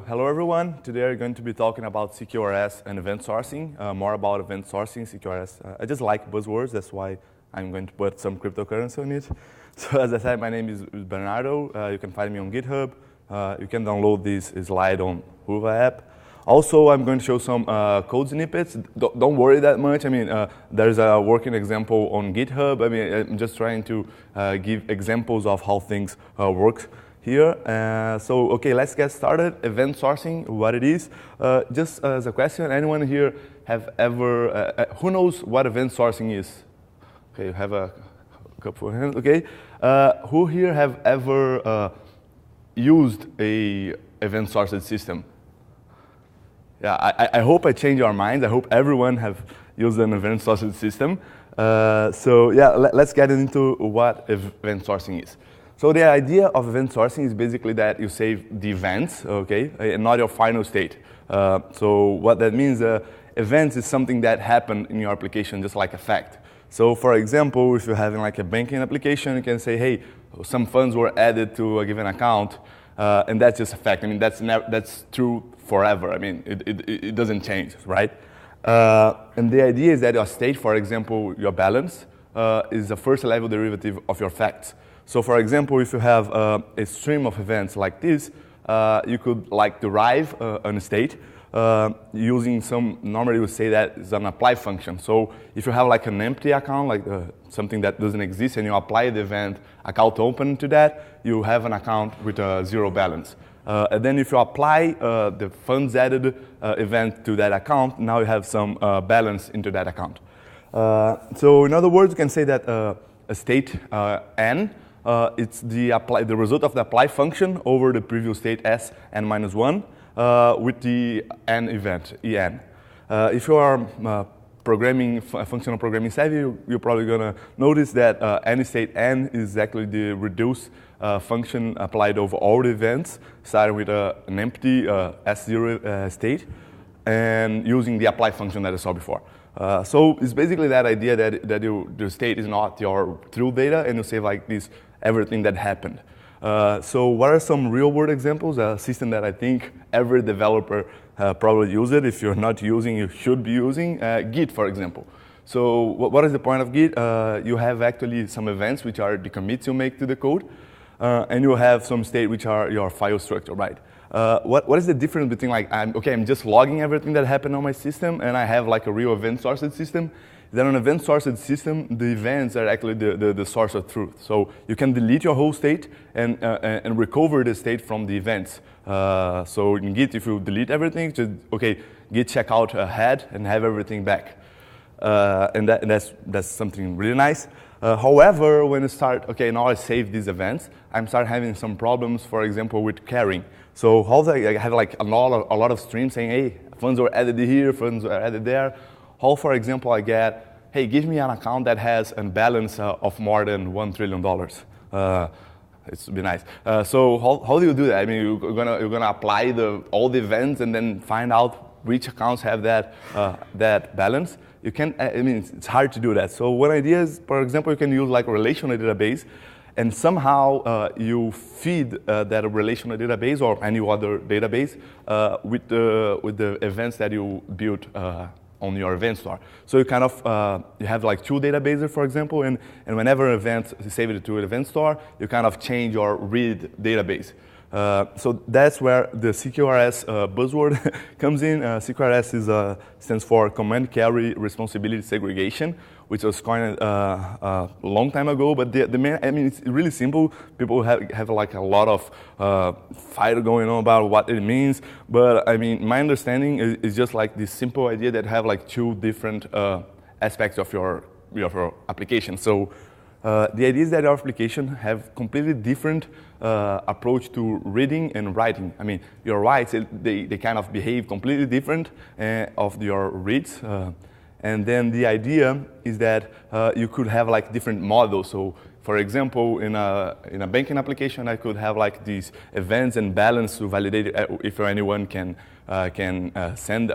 Hello everyone. Today we're going to be talking about CQRS and event sourcing, more about event sourcing, CQRS. I just like buzzwords, that's why I'm going to put some cryptocurrency on it. So as I said, my name is Bernardo. You can find me on GitHub. You can download this slide on Huva app. Also, I'm going to show some code snippets. Don't worry that much. I mean, there's a working example on GitHub. I mean, I'm just trying to give examples of how things work here. Okay, let's get started. Event sourcing, what it is. Just as a question, anyone here have ever, who knows what event sourcing is? Okay, you have a couple of hands, okay. Who here have ever used a event sourced system? Yeah, I hope I change your minds. I hope everyone have used an event sourced system. So yeah, let's get into what event sourcing is. So the idea of event sourcing is basically that you save the events, okay, and not your final state. So what that means, events is something that happened in your application, just like a fact. So for example, if you're having like a banking application, you can say, hey, some funds were added to a given account, and that's just a fact. I mean, that's true forever. I mean, it doesn't change, right? And the idea is that your state, for example, your balance, is a first level derivative of your facts. So for example, if you have a stream of events like this, you could like derive a state using some, normally we would say that is an apply function. So if you have like an empty account, like something that doesn't exist, and you apply the event account open to that, you have an account with a zero balance. And then if you apply the funds added event to that account, now you have some balance into that account. So in other words, you can say that a state n, it's the result of the apply function over the previous state s n minus 1 with the n event, en. If you are functional programming savvy, you're probably going to notice that any state n is actually the reduce function applied over all the events, starting with an empty S0 state and using the apply function that I saw before. So it's basically that idea that the state is not your true data, and you save like this everything that happened. So what are some real-world examples? A system that I think every developer probably use it. If you're not using, you should be using Git, for example. So what is the point of Git? You have actually some events, which are the commits you make to the code, and you have some state, which are your file structure, right? What is the difference between like, I'm just logging everything that happened on my system, and I have like a real event-sourced system? Then on an event-sourced system, the events are actually the source of truth. So you can delete your whole state and recover the state from the events. So in Git, if you delete everything, just, okay, git checkout ahead and have everything back. And that's something really nice. However, when you start, okay, now I save these events, I'm start having some problems, for example, with carrying. So how do I have like a lot of streams saying, hey, funds were added here, funds were added there. How, for example, I get, hey, give me an account that has a balance of more than $1 trillion. It would be nice. So how do you do that? I mean, you're gonna apply all the events and then find out which accounts have that balance. You can, I mean, it's hard to do that. So one idea is, for example, you can use like a relational database, and somehow you feed that relational database or any other database with the events that you built on your event store. So you kind of, you have like two databases, for example, and whenever an event is saved to an event store, you kind of change your read database. So that's where the CQRS buzzword comes in. CQRS stands for Command Carry Responsibility Segregation, which was coined a long time ago. But the main, I mean, it's really simple. People have like a lot of fight going on about what it means. But I mean, my understanding is just like this simple idea that have like two different aspects of your application. So the idea is that our application have completely different approach to reading and writing. I mean, your writes, they kind of behave completely different of your reads. And then the idea is that you could have like different models. So for example, in a banking application, I could have like these events and balance to validate if anyone can can send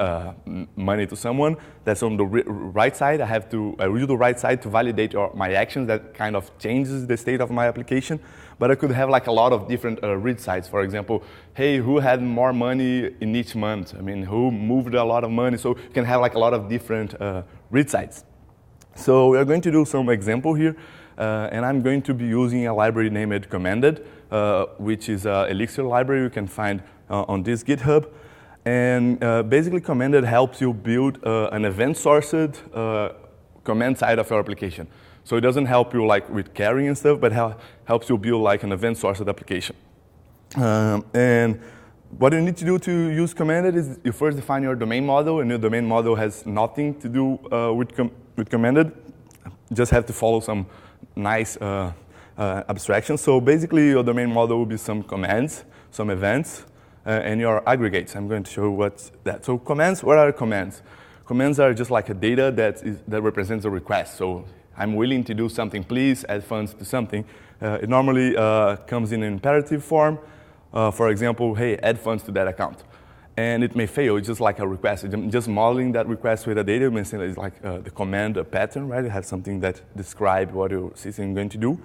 money to someone. That's on the right side. I have to read the right side to validate my actions. That kind of changes the state of my application. But I could have like a lot of different read sides. For example, hey, who had more money in each month? I mean, who moved a lot of money? So you can have like a lot of different read sides. So we're going to do some example here. And I'm going to be using a library named Commanded, which is an Elixir library you can find on this GitHub. And basically, Commanded helps you build an event-sourced command side of your application. So it doesn't help you like with carrying and stuff, but helps you build like an event-sourced application. And what you need to do to use Commanded is you first define your domain model, and your domain model has nothing to do with Commanded. You just have to follow some nice abstractions. So basically, your domain model will be some commands, some events, and your aggregates. I'm going to show what's that. So commands, what are commands? Commands are just like a data that represents a request. So I'm willing to do something, please add funds to something. It normally comes in an imperative form. For example, hey, add funds to that account. And it may fail, it's just like a request. Just modeling that request with a data means it's like the command pattern, right? You have something that describes what your system is going to do.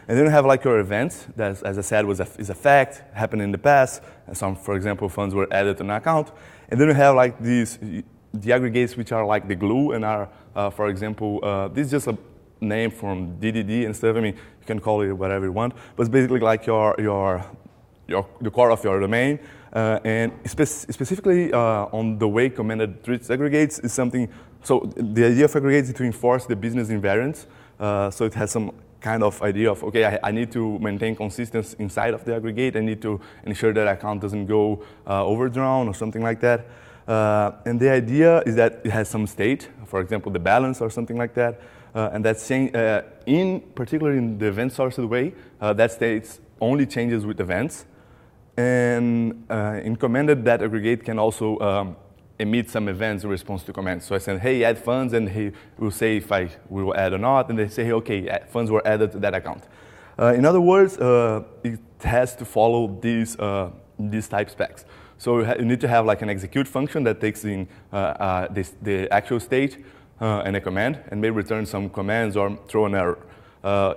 And then you have like your events that, as I said, is a fact, happened in the past. And some, for example, funds were added to an account. And then you have like the aggregates which are like the glue and are, for example, this is just a name from DDD and stuff. I mean, you can call it whatever you want, but it's basically like the core of your domain. And specifically on the way Commanded treats aggregates is something, so the idea of aggregates is to enforce the business invariance. So it has some kind of idea of, okay, I need to maintain consistency inside of the aggregate. I need to ensure that account doesn't go overdrawn or something like that. And the idea is that it has some state, for example, the balance or something like that. And that's particularly in the event-sourced way, that state only changes with events. And in Commanded, that aggregate can also emit some events in response to commands. So I said, hey, add funds, and he will say if I will add or not, and they say, hey, okay, funds were added to that account. In other words, it has to follow these type specs. So you need to have like an execute function that takes in the actual state and a command, and may return some commands or throw an error.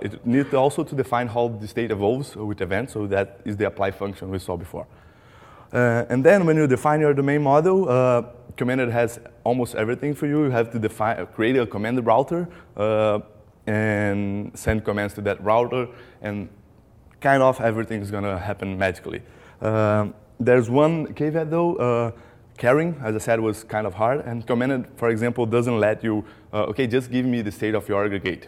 It needs also to define how the state evolves with events, so that is the apply function we saw before. And then when you define your domain model, Commanded has almost everything for you. You have to create a command router and send commands to that router, and kind of everything is going to happen magically. There's one caveat though. Carrying, as I said, was kind of hard, and Commanded, for example, doesn't let you, okay, just give me the state of your aggregate.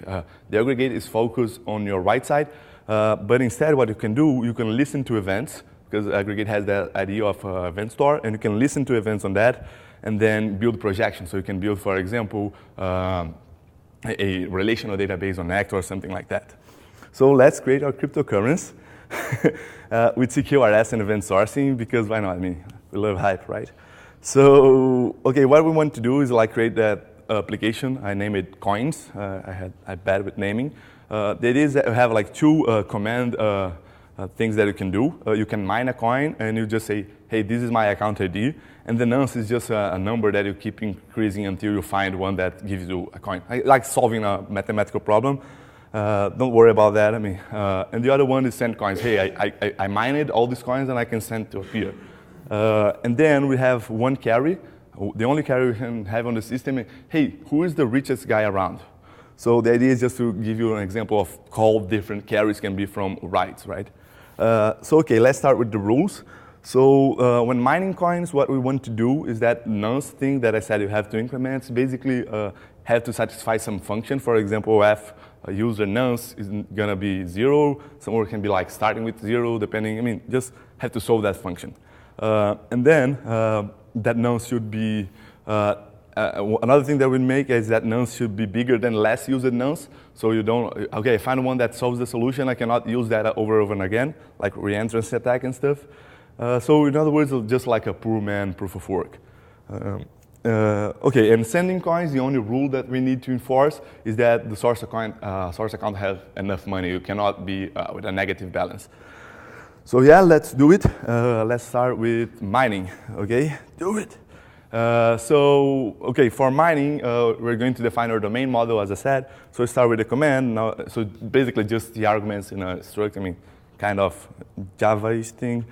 The aggregate is focused on your right side, but instead what you can do, you can listen to events, because aggregate has that idea of event store, and you can listen to events on that, and then build projections. So you can build, for example, a relational database on Act or something like that. So let's create our cryptocurrency with CQRS and event sourcing, because why not? I mean, we love hype, right? So, okay, what we want to do is like create that application. I name it coins. I bad with naming. The idea is that you have like two command things that you can do. You can mine a coin, and you just say, hey, this is my account ID. And the nonce is just a number that you keep increasing until you find one that gives you a coin. Like solving a mathematical problem. Don't worry about that. I mean, and the other one is send coins. Hey, I mined all these coins, and I can send to here. And then we have one carry. The only carry we can have on the system is, hey, who is the richest guy around? So the idea is just to give you an example of how different carries can be from writes, right? So okay, let's start with the rules. So when mining coins, what we want to do is that nonce thing that I said you have to increment, basically have to satisfy some function. For example, if a user nonce is going to be 0, somewhere can be like starting with 0, depending, I mean, just have to solve that function. And then that nonce should be, another thing that we make is that nonce should be bigger than less used nonce. So you don't, okay, I find one that solves the solution, I cannot use that over and again, like reentrance attack and stuff. So in other words, just like a poor man proof of work. Okay, and sending coins, the only rule that we need to enforce is that the source account has enough money. You cannot be with a negative balance. So yeah, let's do it. Let's start with mining, okay? Do it. Okay, for mining, we're going to define our domain model, as I said. So we start with the command. Now, so basically just the arguments in a struct. I mean, kind of Java-ish thing.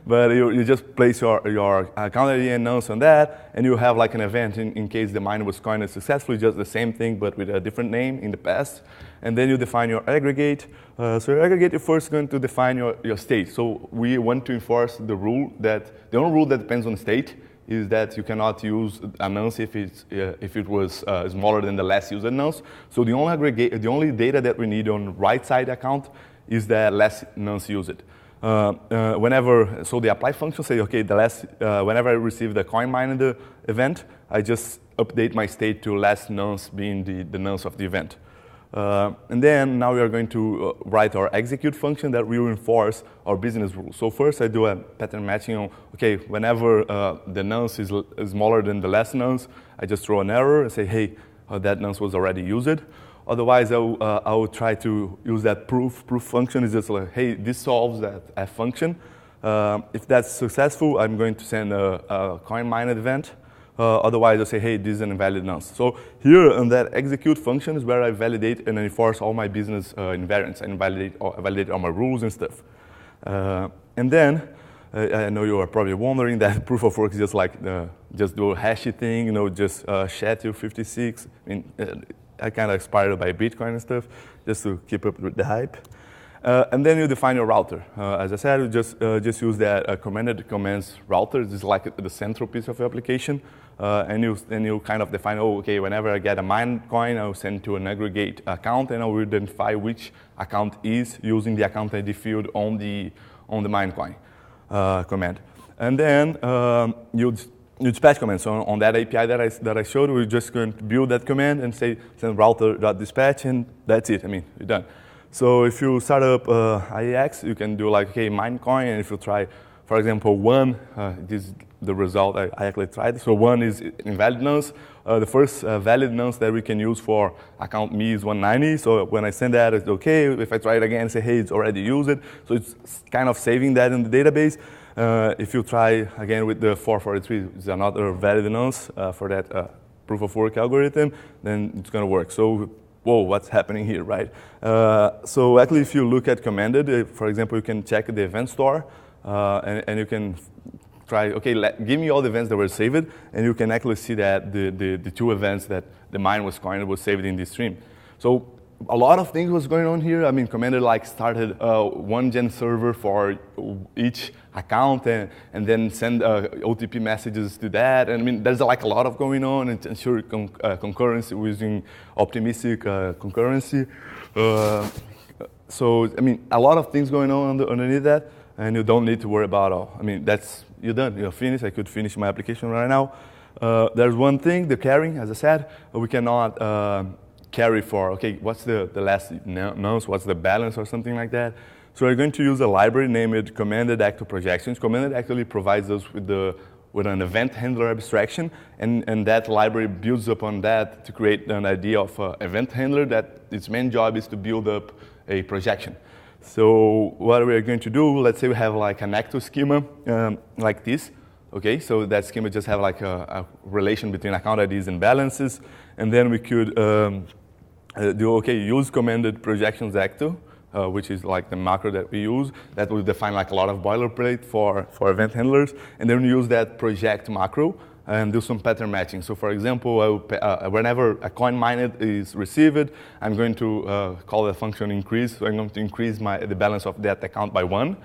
But you just place your account ID and nonce on that, and you have like an event in case the mine was coined successfully, just the same thing, but with a different name in the past. And then you define your aggregate. So your aggregate, you're first going to define your state. So we want to enforce the rule that, the only rule that depends on state is that you cannot use a nonce if it was smaller than the last used nonce. So the only data that we need on right side account is the last nonce used. So the apply function say, okay, whenever I receive the coin mined event, I just update my state to last nonce being the nonce of the event. And then now we are going to write our execute function that will enforce our business rules. So first I do a pattern matching on, okay, whenever the nonce is smaller than the last nonce, I just throw an error and say, hey, that nonce was already used. Otherwise, I will try to use that proof. Proof function is just like, hey, this solves that F function. If that's successful, I'm going to send a coin mined event. Otherwise, I'll say, hey, this is an invalid nonce. So here on that execute function is where I validate and enforce all my business invariants and validate all my rules and stuff. And then, I know you are probably wondering that proof of work is just like just do a hashy thing, just SHA-256. I mean, I kind of inspired by Bitcoin and stuff, just to keep up with the hype. And then you define your router. As I said, you just use that commanded commands router. This is like the central piece of your application. And you kind of define, okay, whenever I get a mine coin, I'll send to an aggregate account, and I will identify which account is using the account ID field on the mine coin command. And then you dispatch command. So on that API that I showed, we're just going to build that command and say send router.dispatch, and that's it. I mean, you're done. So if you start up IEX, you can do like, okay, mine coin, and if you try, for example, 1, this is the result I actually tried. So 1 is invalid nonce. The first valid nonce that we can use for account me is 190. So when I send that, it's okay. If I try it again, say, hey, it's already used. So it's kind of saving that in the database. If you try again with the 443, it's another valid nonce for that proof of work algorithm, then it's going to work. So whoa, what's happening here, right? So actually, if you look at commanded, for example, you can check the event store, and you can try, okay, give me all the events that were saved, and you can actually see that the 2 events that the mine was coined was saved in this stream. So a lot of things was going on here. I mean, commanded like started 1 gen server for each account and then send OTP messages to that. And I mean, there's like a lot of going on, and ensure concurrency using optimistic concurrency. So I mean, a lot of things going on underneath that, and you don't need to worry about all. I mean, you're done. You're finished. I could finish my application right now. There's one thing, the carrying. As I said, we cannot carry for, okay, what's the last nonce, what's the balance or something like that. So we're going to use a library named commanded actor projections. Commanded actually provides us with an event handler abstraction, and that library builds upon that to create an idea of an event handler that its main job is to build up a projection. So what we're going to do, let's say we have like an actor schema like this. Okay, so that schema just have like a relation between account IDs and balances, and then we could use commanded projections actor, which is like the macro that we use. That will define like a lot of boilerplate for event handlers, and then we use that project macro and do some pattern matching. So for example, whenever a coin mined is received, I'm going to call the function increase. So I'm going to increase the balance of that account by 1.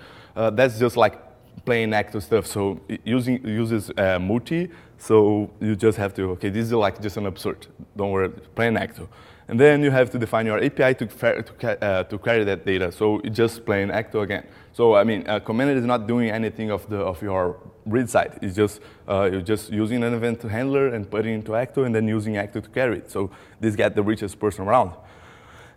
That's just like plain actor stuff. So it uses multi. So you just have to, okay, this is like just an absurd. Don't worry, plain actor. And then you have to define your API to carry that data. So it's just plain actor again. So I mean, commanded is not doing anything of your read side. It's just you're just using an event handler and putting it into actor, and then using actor to carry it. So this gets the richest person around.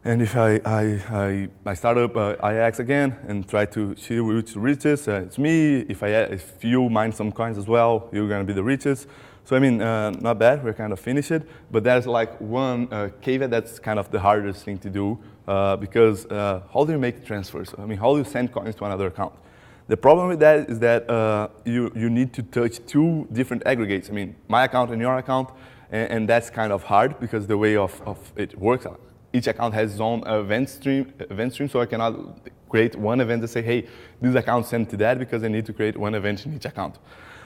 And if I start up IX again and try to see which reaches, it's me. If you mine some coins as well, you're going to be the richest. So I mean, not bad. We're kind of finished. But there's like one caveat that's kind of the hardest thing to do because how do you make transfers? I mean, how do you send coins to another account? The problem with that is that you need to touch two different aggregates. I mean, my account and your account, and that's kind of hard because the way of it works, each account has its own event stream, so I cannot create one event and say, hey, this account sent to that, because I need to create one event in each account.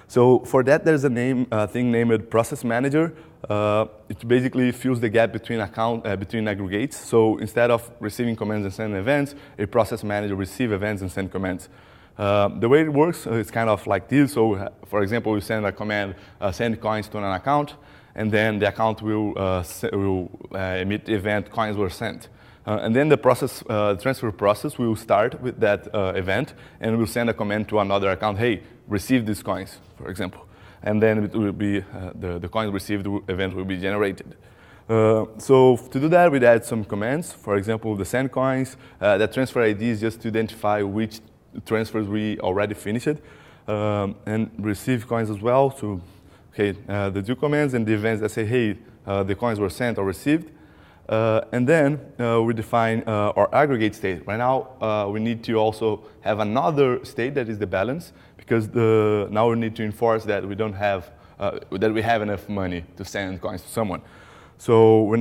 So for that, there's a thing named Process Manager. It basically fills the gap between between aggregates. So instead of receiving commands and sending events, a Process Manager receives events and sends commands. The way it works is kind of like this. So for example, we send a command, send coins to an account, and then the account will emit the event coins were sent. And then the transfer process will start with that event, and will send a command to another account, hey, receive these coins, for example. And then it will be, the coins received event will be generated. So to do that, we add some commands. For example, the send coins, the transfer ID is just to identify which transfers we already finished, and receive coins as well. So, okay, the two commands and the events that say, hey, the coins were sent or received. And then we define our aggregate state. Right now, we need to also have another state that is the balance, because now we need to enforce that we don't have that we have enough money to send coins to someone. So we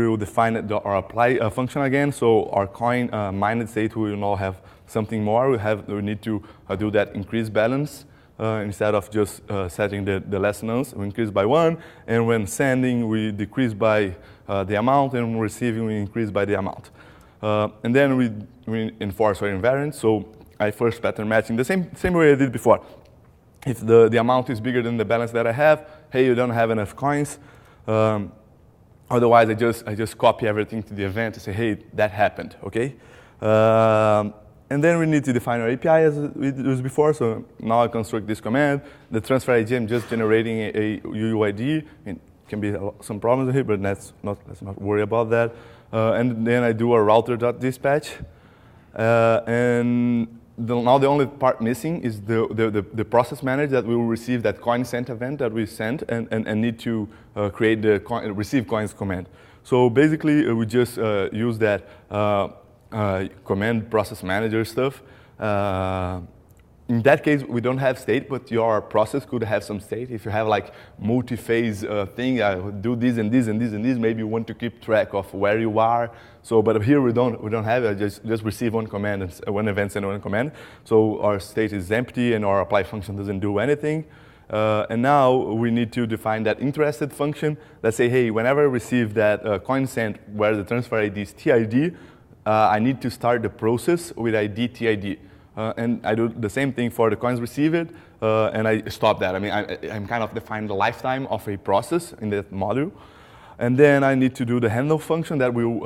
will define our apply function again. So our coin mined state will now have something more. We need to do that increase balance. Instead of just setting the less nonce, we increase by 1, and when sending, we decrease by the amount, and when receiving, we increase by the amount. And then we enforce our invariant. So I first pattern matching the same way I did before. If the amount is bigger than the balance that I have, hey, you don't have enough coins. Otherwise, I just copy everything to the event and say, hey, that happened, okay? And then we need to define our API as we did before. So now I construct this command. The transfer ID, I'm just generating a UUID. It can be some problems here, but let's not worry about that. And then I do a router.dispatch. And now the only part missing is the process manager that will receive that coin sent event that we sent, and need to create the receive coins command. So basically, we just use that command process manager stuff. In that case, we don't have state, but your process could have some state. If you have like multi-phase thing, do this and this and this and this, maybe you want to keep track of where you are. So, but here we don't have it. Just receive one command and one event and one command. So our state is empty, and our apply function doesn't do anything. And now we need to define that interested function. Let's say, hey, whenever I receive that coin sent where the transfer ID is TID, I need to start the process with ID TID. And I do the same thing for the coins received, and I stop that. I mean, I'm kind of defining the lifetime of a process in that module. And then I need to do the handle function that will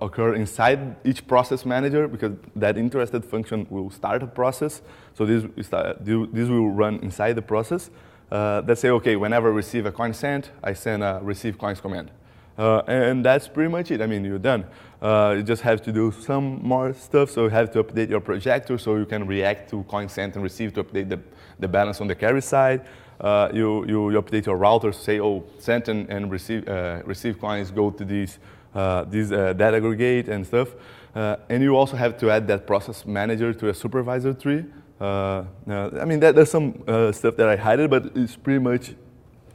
occur inside each process manager, because that interested function will start a process. So this will run inside the process. Let's say, okay, whenever I receive a coin sent, I send a receive coins command. And that's pretty much it. I mean, you're done. You just have to do some more stuff. So you have to update your projector so you can react to coin sent and receive to update the balance on the carry side. You update your router to say, oh, sent and receive coins go to that aggregate and stuff. And you also have to add that process manager to a supervisor tree. I mean, there's some stuff that I hid, but it's pretty much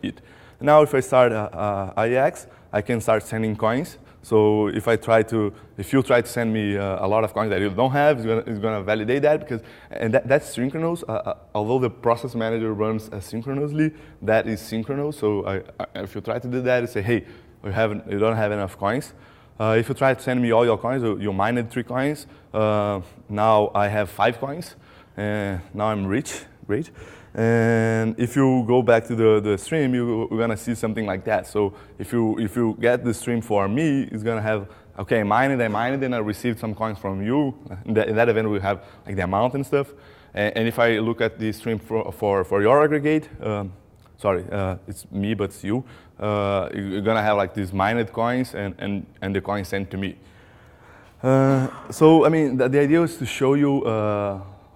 it. Now, if I start IEX, I can start sending coins. So if you try to send me a lot of coins that you don't have, it's going to validate that, that's synchronous. Although the process manager runs asynchronously, that is synchronous. So if you try to do that, you say, hey, you don't have enough coins. If you try to send me all your coins, you mined 3 coins. Now I have 5 coins. Now I'm rich, great. And if you go back to the stream, you're going to see something like that. So if you get the stream for me, it's going to have, okay, I mined, and I received some coins from you. In that event, we have like the amount and stuff. And if I look at the stream for your aggregate, it's me, but it's you. You're going to have like these mined coins and the coins sent to me. So, I mean, the idea is to show you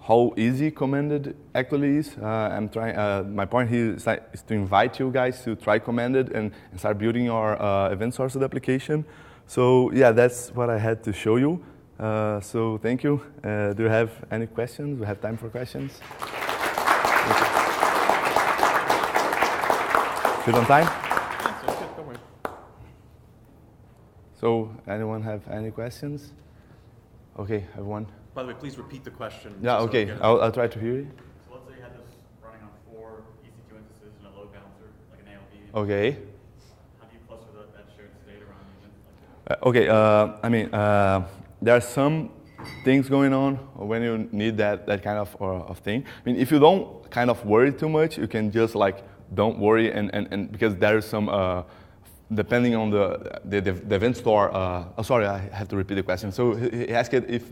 how easy commanded actually is. My point here is to invite you guys to try commanded and start building your event-sourced application. So yeah, that's what I had to show you. So thank you. Do you have any questions? We have time for questions. Good on time? Yeah, so good, don't worry. So anyone have any questions? Okay, I have one. By the way, please repeat the question. Yeah, okay, I'll try to hear you. So let's say you had this running on 4 EC2 instances and a load balancer, like an ALB. Okay. How do you cluster that shared state around the event? Okay, I mean, there are some things going on when you need that kind of thing. I mean, if you don't kind of worry too much, you can just like don't worry, and because there is some, depending on the event store. Sorry, I have to repeat the question. So he asked if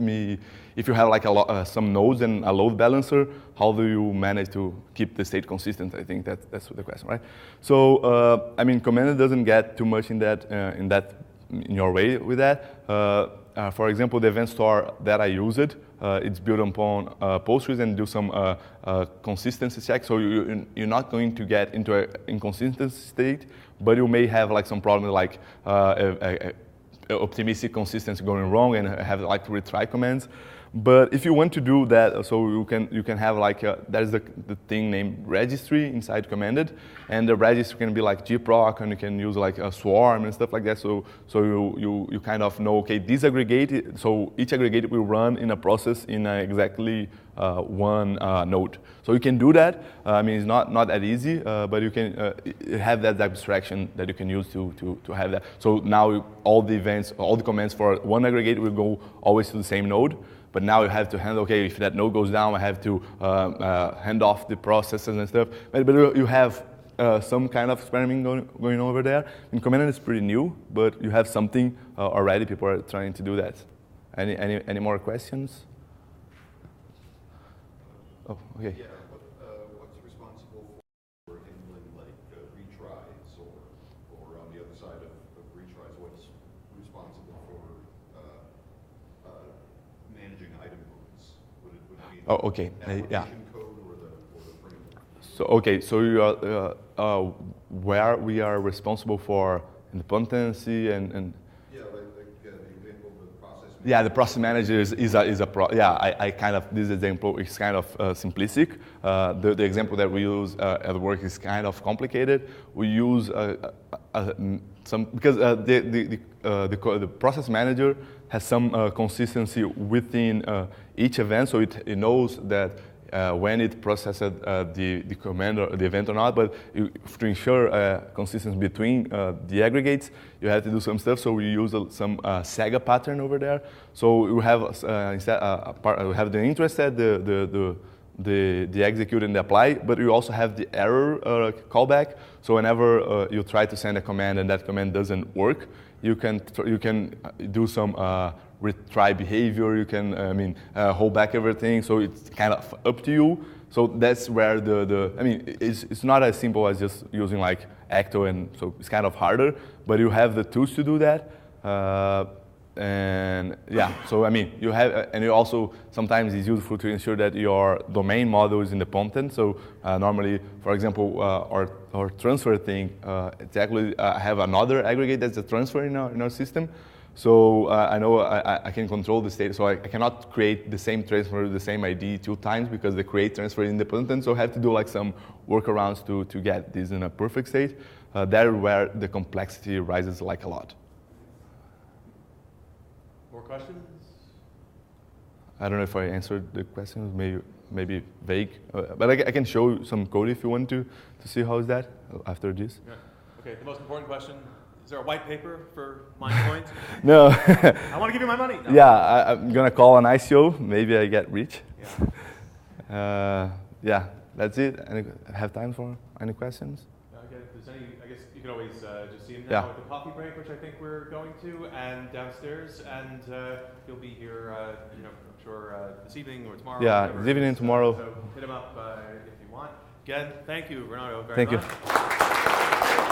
you have like some nodes and a load balancer, how do you manage to keep the state consistent? I think that's the question, right? So I mean, Commanded doesn't get too much in your way with that. For example, the event store that I used, it's built upon Postgres and do some consistency check. So you're not going to get into an inconsistent state, but you may have like some problem like optimistic consistency going wrong and have like retry commands. But if you want to do that, so you can have like there's the thing named registry inside Commanded, and the registry can be like gproc, and you can use like a swarm and stuff like that. So you kind of know, okay, this aggregate, so each aggregate will run in a process in exactly one node. So you can do that. I mean, it's not that easy, but you can have that abstraction that you can use to have that. So now all the commands for one aggregate will go always to the same node. But now you have to handle, okay, if that node goes down, I have to hand off the processes and stuff. But you have some kind of experimenting going over there. And Commanded is pretty new, but you have something already. People are trying to do that. Any more questions? Oh, okay. Yeah, what's responsible for handling like retries, or on the other side of retries, what's responsible for managing item movements? Would it be okay. Yeah. code or the framework? So okay, so you are where we are responsible for independency and Yeah, like the example of the process. yeah, the process manager is a I kind of, this example is kind of simplistic. The example that we use at work is kind of complicated. We use some, because the process manager has some consistency within each event, so it knows that when it processes the command or the event or not, but to ensure consistency between the aggregates, you have to do some stuff. So we use some Saga pattern over there. So you have instead we have the interested, the execute and the apply, but you also have the error callback. So whenever you try to send a command and that command doesn't work, you can do some retry behavior. You can hold back everything. So it's kind of up to you. So that's where I mean, it's not as simple as just using like Acto, and so it's kind of harder. But you have the tools to do that. And yeah, so I mean, you have, and you also, sometimes it's useful to ensure that your domain model is independent. So normally, for example, our transfer thing, exactly, I have another aggregate that's a transfer in our system. So I know I can control the state, so I cannot create the same transfer with the same ID 2 times because the create transfer is independent. So I have to do like some workarounds to get this in a perfect state. That's where the complexity rises like a lot. More questions? I don't know if I answered the questions, maybe vague, but I can show you some code if you want to see how is that after this. Yeah. Okay, the most important question, is there a white paper for mine coins? No. I want to give you my money. No. Yeah, I'm going to call an ICO, maybe I get rich. Yeah. Yeah, that's it. Have time for any questions? Okay, if there's any, I guess you can always just see him now Yeah. at the coffee break, which I think we're going to, and downstairs, and he'll be here, I'm sure this evening or tomorrow. Yeah, whatever. this evening and tomorrow. So hit him up if you want. Again, thank you, Bernardo, very Thank much. you.